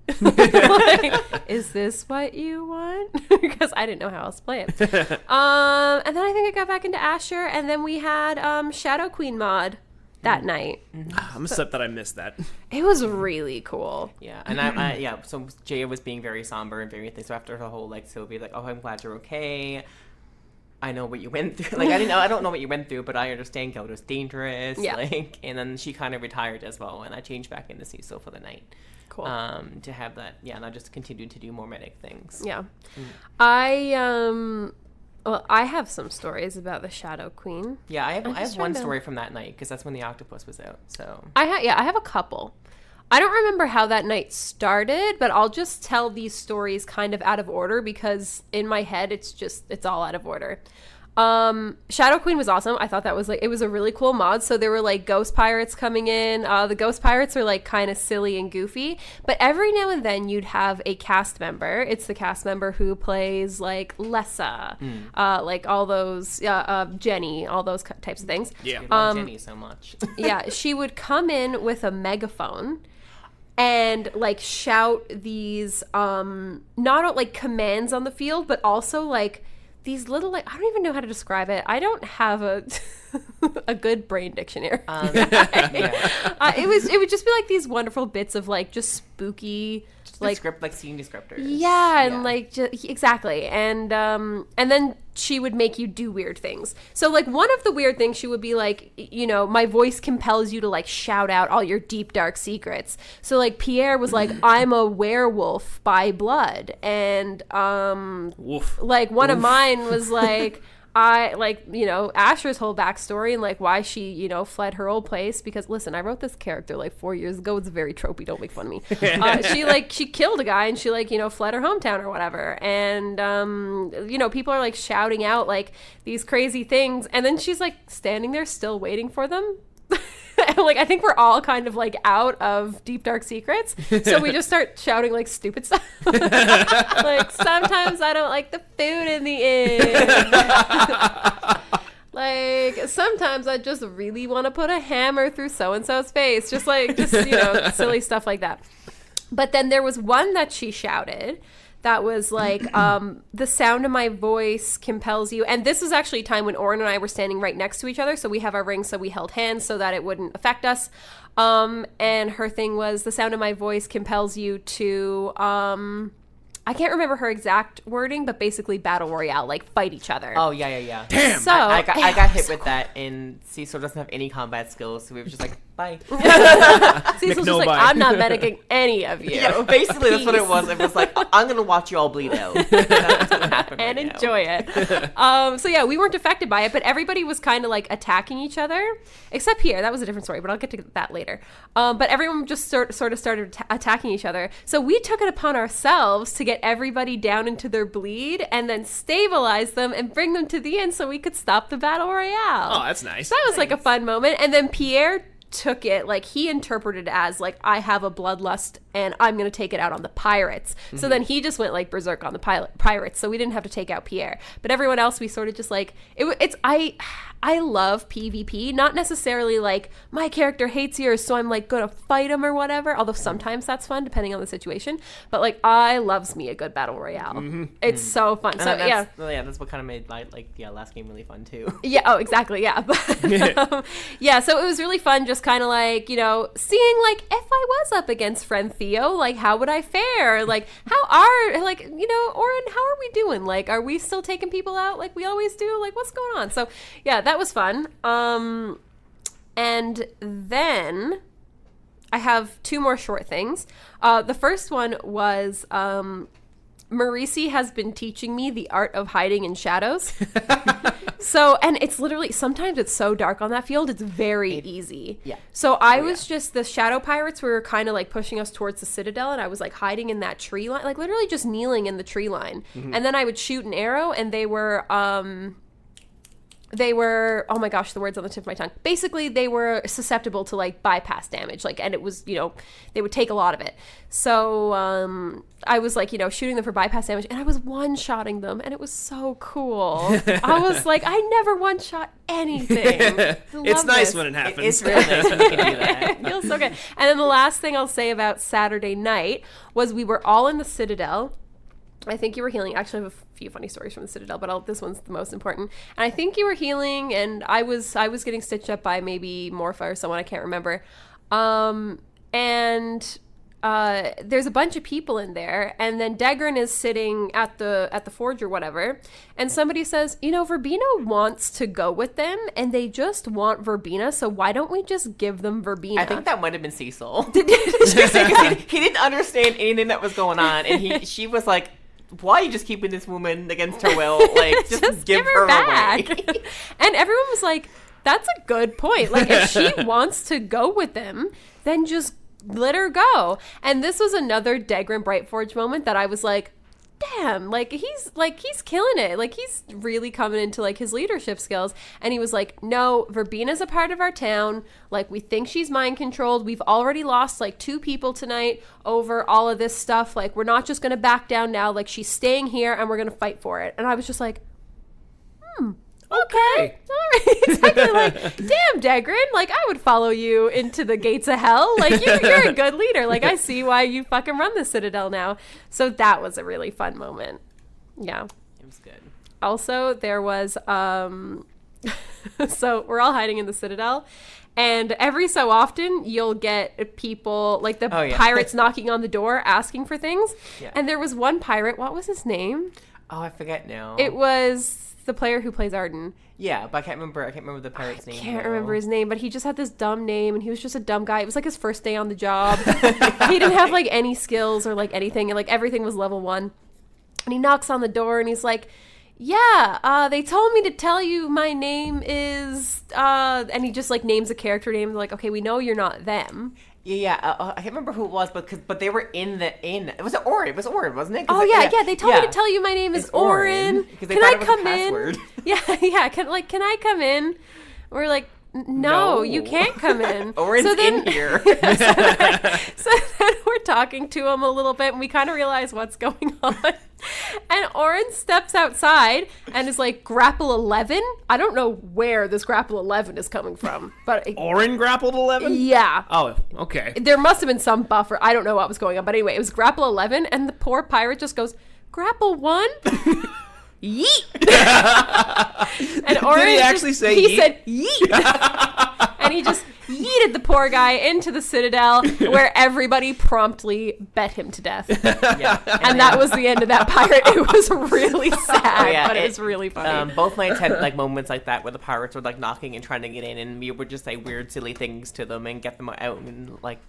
Is this what you want? Because I didn't know how else to play it. And then I think I got back into Asher, and then we had Shadow Queen mod that night.
I'm upset that I missed that.
It was really cool.
Yeah, and so Jaya was being very somber and very so after her whole Sylvie oh, I'm glad you're okay. I know what you went through. I don't know what you went through, but I understand Godo's dangerous.
Yeah.
And then she kind of retired as well, and I changed back into Cecil for the night.
Cool.
To have that, yeah, and I just continued to do more medic things.
Yeah. I have some stories about the Shadow Queen.
Yeah, I have one story from that night because that's when the octopus was out. So
I have a couple. I don't remember how that night started, but I'll just tell these stories kind of out of order because in my head it's all out of order. Shadow Queen was awesome. I thought that was it was a really cool mod. So there were ghost pirates coming in. The ghost pirates are kind of silly and goofy, but every now and then you'd have a cast member. It's the cast member who plays Lessa, all those Jenny, all those types of things.
Yeah,
I love Jenny so much.
Yeah, she would come in with a megaphone and shout these not commands on the field, but also these little I don't even know how to describe it. I don't have a good brain dictionary. It would just be these wonderful bits of just spooky
scene descriptors.
Yeah, and exactly. And then she would make you do weird things. So one of the weird things she would be my voice compels you to shout out all your deep dark secrets. So Pierre was I'm a werewolf by blood, and
Woof.
one of mine was Asher's whole backstory and like why she, fled her old place, because listen, I wrote this character like 4 years ago. It's very tropey. Don't make fun of me. She killed a guy and she fled her hometown or whatever. And, people are like shouting out like these crazy things. And then she's like standing there still waiting for them. Like, I think we're all kind of like out of deep dark secrets, so we just start shouting like stupid stuff. Like, sometimes I don't like the food in the inn. Like, sometimes I just really want to put a hammer through so and so's face, just silly stuff like that. But then there was one that she shouted that was like, the sound of my voice compels you. And this was actually a time when Oren and I were standing right next to each other. So we have our rings, so we held hands so that it wouldn't affect us. And her thing was, the sound of my voice compels you to, I can't remember her exact wording, but basically battle royale, like fight each other.
Oh, yeah.
Damn!
So I got hit with that, and Cecil doesn't have any combat skills, so we were just like, bye.
Cecil's just like, I'm not medicing any of you.
Yeah, basically that's what it was. It was like, I'm going to watch you all bleed out. That's what's happen
and
right
enjoy it. So yeah, we weren't affected by it, but everybody was kind of like attacking each other, except here. That was a different story, but I'll get to that later. But everyone just sort of started attacking each other. So we took it upon ourselves to get everybody down into their bleed and then stabilize them and bring them to the end so we could stop the battle royale.
Oh, that's nice.
So that was like a fun moment. And then Pierre took it, like, he interpreted it as like, I have a bloodlust and I'm gonna take it out on the pirates. Mm-hmm. So then he just went like berserk on the pirates, so we didn't have to take out Pierre, but everyone else we sort of just like I love PvP, not necessarily like my character hates yours so I'm like gonna fight him or whatever, although sometimes that's fun depending on the situation, but like I loves me a good battle royale. Mm-hmm. It's so fun. So
that's what kind of made last game really fun too.
Yeah, oh exactly, yeah. But, yeah, so it was really fun just kind of like, seeing like if I was up against friend Theo, like how would I fare? Like Oren, how are we doing? Like, are we still taking people out like we always do? Like, what's going on? So yeah, that was fun. And then I have two more short things. The first one was Marisi has been teaching me the art of hiding in shadows. So, and it's literally, sometimes it's so dark on that field, it's very easy.
Yeah.
So I was just, the shadow pirates were kind of like pushing us towards the citadel, and I was like hiding in that tree line, like literally just kneeling in the tree line. Mm-hmm. And then I would shoot an arrow, and they were, oh my gosh, the words on the tip of my tongue. Basically, they were susceptible to like bypass damage, like, and it was, they would take a lot of it. So I was like, shooting them for bypass damage, and I was one-shotting them, and it was so cool. I was like, I never one-shot anything.
It's nice when it happens.
It's really nice when you can do that.
It feels so good. And then the last thing I'll say about Saturday night was we were all in the Citadel. I think you were healing. Actually, I have a few funny stories from the Citadel, but this one's the most important. And I think you were healing, and I was getting stitched up by maybe Morpha or someone, I can't remember. There's a bunch of people in there, and then Degran is sitting at the forge or whatever, and somebody says, Verbena wants to go with them, and they just want Verbena, so why don't we just give them Verbena?
I think that might have been Cecil. He didn't understand anything that was going on, and she was like, why are you just keeping this woman against her will? Like, just give her back. Away.
And everyone was like, that's a good point. Like, if she wants to go with them, then just let her go. And this was another Degran Brightforge moment that I was like, damn, he's killing it. Like, he's really coming into like his leadership skills. And he was like, no, Verbena's a part of our town. Like, we think she's mind controlled. We've already lost like 2 people tonight over all of this stuff. Like, we're not just gonna back down now. Like, she's staying here and we're gonna fight for it. And I was just like, okay. All right. Exactly. Like, damn, Degran, like, I would follow you into the gates of hell. Like, you're a good leader. Like, I see why you fucking run the Citadel now. So that was a really fun moment. Yeah.
It was good.
Also, there was, so we're all hiding in the Citadel, and every so often you'll get people, like the pirates knocking on the door asking for things. Yeah. And there was one pirate, what was his name?
Oh, I forget now.
It was the player who plays Arden.
Yeah, but I can't remember the pirate's name.
I can't remember his name, but he just had this dumb name, and he was just a dumb guy. It was like his first day on the job. He didn't have like any skills or like anything, and like everything was level 1. And he knocks on the door, and he's like, yeah, they told me to tell you my name is, and he just, like, names a character name, like, okay, we know you're not them.
I can't remember who it was, but they were in. It was Orin. It was Orin, wasn't it?
Oh yeah. They told me to tell you my name is Orin. Can I come in? Yeah. Can I come in? We're like, no, you can't come in.
Orin's in here.
So then we're talking to him a little bit, and we kind of realize what's going on. And Orin steps outside and is like, grapple 11? I don't know where this grapple 11 is coming from, but
Orin grappled 11?
Yeah.
Oh, okay.
There must have been some buffer. I don't know what was going on, but anyway, it was grapple 11, and the poor pirate just goes, grapple 1? Yeet. And Orin,
did he actually say yeet?
He said yeet. And he just yeeted the poor guy into the citadel, where everybody promptly bet him to death.
Yeah.
And that was the end of that pirate. It was really sad, but it was really funny.
Both nights had like moments like that where the pirates were like knocking and trying to get in, and we would just say weird, silly things to them and get them out, and like,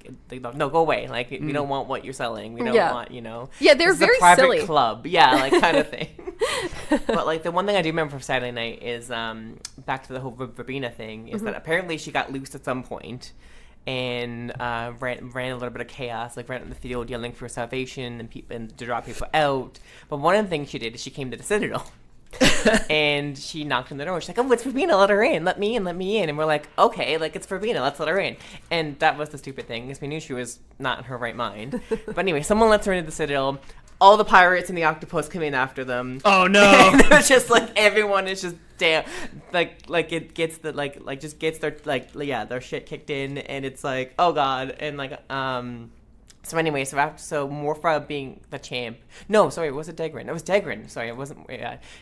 no, go away. Like, we don't want what you're selling. We don't want,
Yeah, they're
this is
very
a private
silly.
club. Yeah, like kind of thing. But like the one thing I do remember from Saturday night is back to the whole Verbena thing is that apparently she got loose at some point and ran a little bit of chaos, like ran in the field yelling for salvation and to draw people out. But one of the things she did is she came to the Citadel. And she knocked on the door. She's like, oh, it's Verbena, let her in. Let me in. And we're like, okay, like, it's Verbena, let's let her in. And that was the stupid thing, because we knew she was not in her right mind. But anyway, someone lets her into the Citadel. All the pirates and the octopus come in after them.
Oh, no.
And it's just like, everyone is just damn, like it gets the, like just gets their, their shit kicked in. And it's like, oh, God. And like, so anyway, so Morpha being the champ. No, sorry, was it Degrin? It was Degrin. Sorry, it wasn't.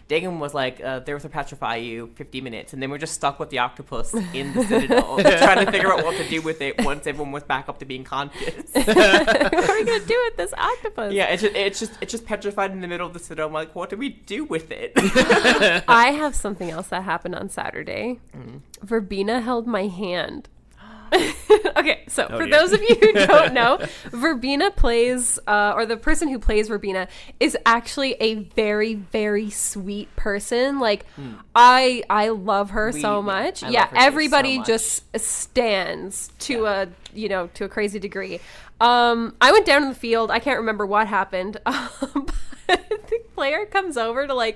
Degrin was like, there was a petrify you 50 minutes, and then we're just stuck with the octopus in the Citadel, trying to figure out what to do with it once everyone was back up to being conscious.
What are we gonna do with this octopus?
Yeah, it's just petrified in the middle of the Citadel. I'm like, what do we do with it?
I have something else that happened on Saturday. Verbena held my hand. Okay, so for those of you who don't know, Verbena plays, or the person who plays Verbena is actually a very, very sweet person. Like, I love her so much. Yeah, everybody just stands to a crazy degree. I went down in the field. I can't remember what happened. The player comes over to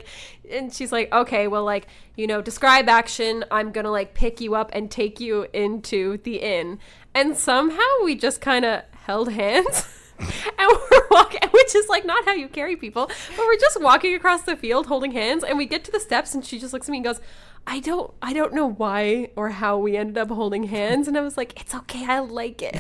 and she's like, okay, well, describe action. I'm gonna pick you up and take you into the inn. And somehow we just kind of held hands. And we're walking, which is not how you carry people, but we're just walking across the field holding hands, and we get to the steps and she just looks at me and goes, I don't know why or how we ended up holding hands. And I was like, it's okay, I like it.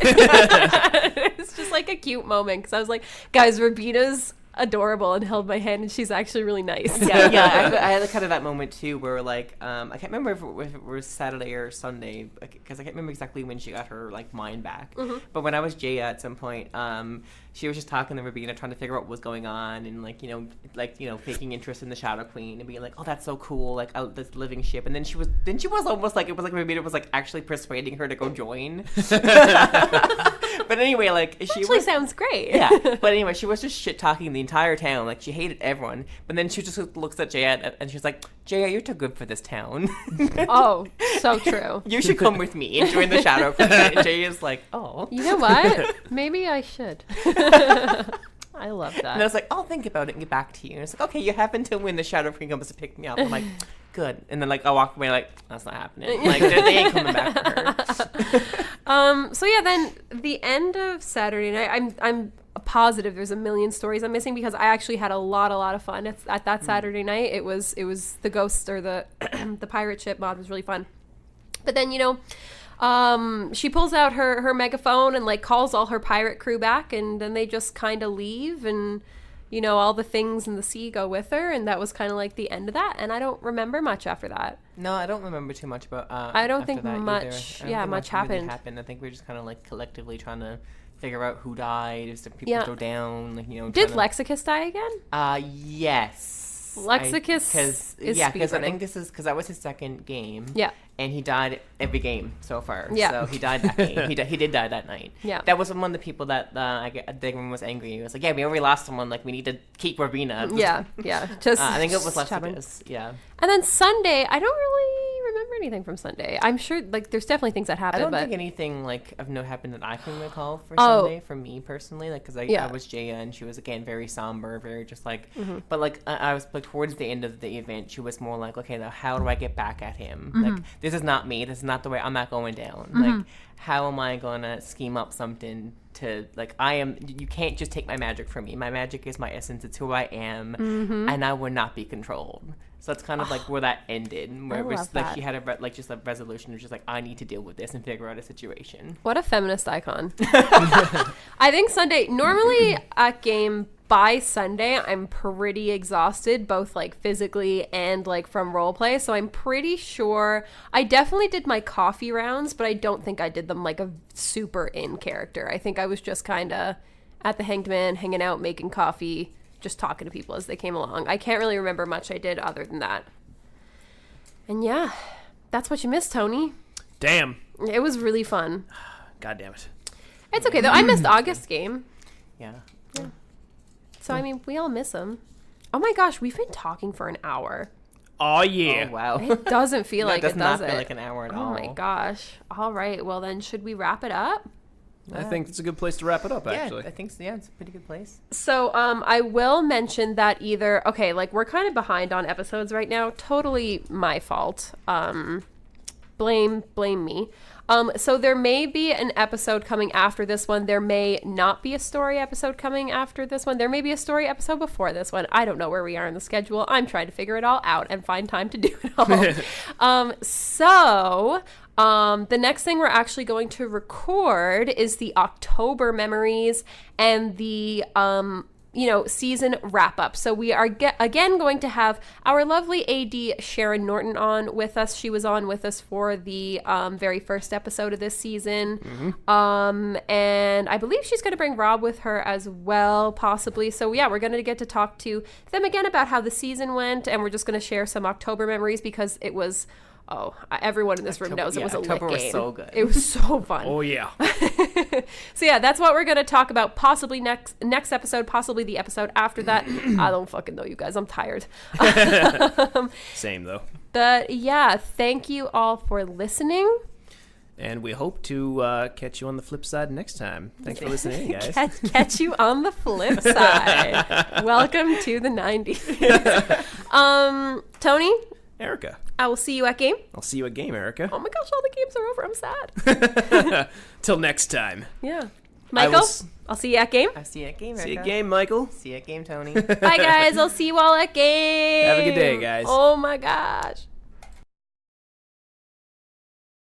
It's just a cute moment, because I was like, guys, Verbena's adorable, and held my hand, and she's actually really nice.
Yeah. I had kind of that moment too, where I can't remember if it was Saturday or Sunday, because I can't remember exactly when she got her mind back. But when I was Jaya at some point, she was just talking to Verbena, trying to figure out what was going on, and faking interest in the Shadow Queen, and being like, oh, that's so cool, this living ship. And then she was almost it was Verbena was actually persuading her to go join. But anyway, she
actually sounds great.
Yeah. But anyway, she was just shit talking the entire town. She hated everyone. But then she just looks at Jaya and she's like, Jaya, you're too good for this town.
Oh, so true.
You should come with me and join the Shadow Queen. And Jaya's like, oh.
You know what? Maybe I should. I love that.
And I was like, I'll think about it and get back to you. And it's like, okay, you happen to when the Shadow Queen comes to pick me up. I'm like, good. And then I walk away that's not happening. They ain't coming back for her.
So yeah, then the end of Saturday night, I'm positive there's a million stories I'm missing, because I actually had a lot of fun at that Saturday night. It was the ghost, or the the pirate ship mod was really fun. But then she pulls out her megaphone and calls all her pirate crew back, and then they just kind of leave, and all the things in the sea go with her, and that was kind of the end of that. And I don't remember much after that.
No, I don't remember too much about.
I don't think much. Yeah, much happened.
I think we're just kind of collectively trying to figure out who died, if people go down.
Did Lexicus die again?
Yes.
Lexicus
because I think this is because that was his second game.
Yeah.
And he died every game so far.
Yeah.
So he died that game. He did die that night.
Yeah.
That was one of the people that Digman was angry. He was like, yeah, we already lost someone. Like, we need to keep Ravina.
Yeah. Just
I think it was
Chapman.
Lexicus. Yeah.
And then Sunday, I don't really remember anything from Sunday. I'm sure, like, there's definitely things that
I
happened,
don't
but
think anything, like, of note happened that I can recall for
Oh.
Sunday, for me personally. Like, because I was Jaya, and she was, again, very somber, very just, like... But, like, I was, like, towards the end of the event, she was more like, okay, now how do I get back at him? Like, this is not me. This is not the way. I'm not going down. Like, how am I going to scheme up something to, like, you can't just take my magic from me. My magic is my essence. It's who I am, and I will not be controlled. So that's kind of like where that ended, where it was like he had just a resolution of just like, I need to deal with this and figure out a situation.
What a feminist icon. I think Sunday, normally at game by Sunday, I'm pretty exhausted, both like physically and like from role play. So I'm pretty sure I definitely did my coffee rounds, but I don't think I did them like a super in character. I think I was just kind of at the Hanged Man, hanging out, making coffee, just talking to people as they came along. I can't really remember much I did other than that. And yeah, that's what you missed, Tony.
Damn.
It was really fun.
God damn it.
It's okay, though. I missed August's game.
Yeah.
So, I mean, we all miss him. Oh my gosh, we've been talking for an hour.
Oh, yeah.
Oh, wow.
It doesn't feel like it, does
not
it?
feel like an hour at all.
Oh my gosh. All right, well then, should we wrap it up?
I think it's a good place to wrap it up, actually.
Yeah, I think so. Yeah, it's a pretty good place.
So, I will mention that okay, like, we're kind of behind on episodes right now. Totally my fault. Blame me. So there may be an episode coming after this one. There may not be a story episode coming after this one. There may be a story episode before this one. I don't know where we are in the schedule. I'm trying to figure it all out and find time to do it all. The next thing we're actually going to record is the October memories and the season wrap up. So we are again going to have our lovely AD Sharon Norton on with us. She was on with us for the very first episode of this season. And I believe she's going to bring Rob with her as well, possibly. So yeah, we're going to get to talk to them again about how the season went, and we're just going to share some October memories because it was... Oh, everyone in this room knows it was a lit game.
October was so good.
It was so fun.
Oh, yeah.
So yeah, that's what we're going to talk about possibly next episode, possibly the episode after that. I don't fucking know, you guys. I'm tired.
Same, though.
But yeah, thank you all for listening.
And we hope to catch you on the flip side next time. Thanks for listening, guys.
Catch you on the flip side. Welcome to the 90s. Tony?
Erica.
I will see you at game.
I'll see you at game, Erica.
Oh my gosh, all the games are over. I'm sad.
Till next time.
Yeah. Michael, I'll see you at game.
I'll see you at game, Erica.
See you at game, Michael.
See you at game, Tony.
Bye, guys. I'll see you all at game.
Have a good day, guys.
Oh my gosh.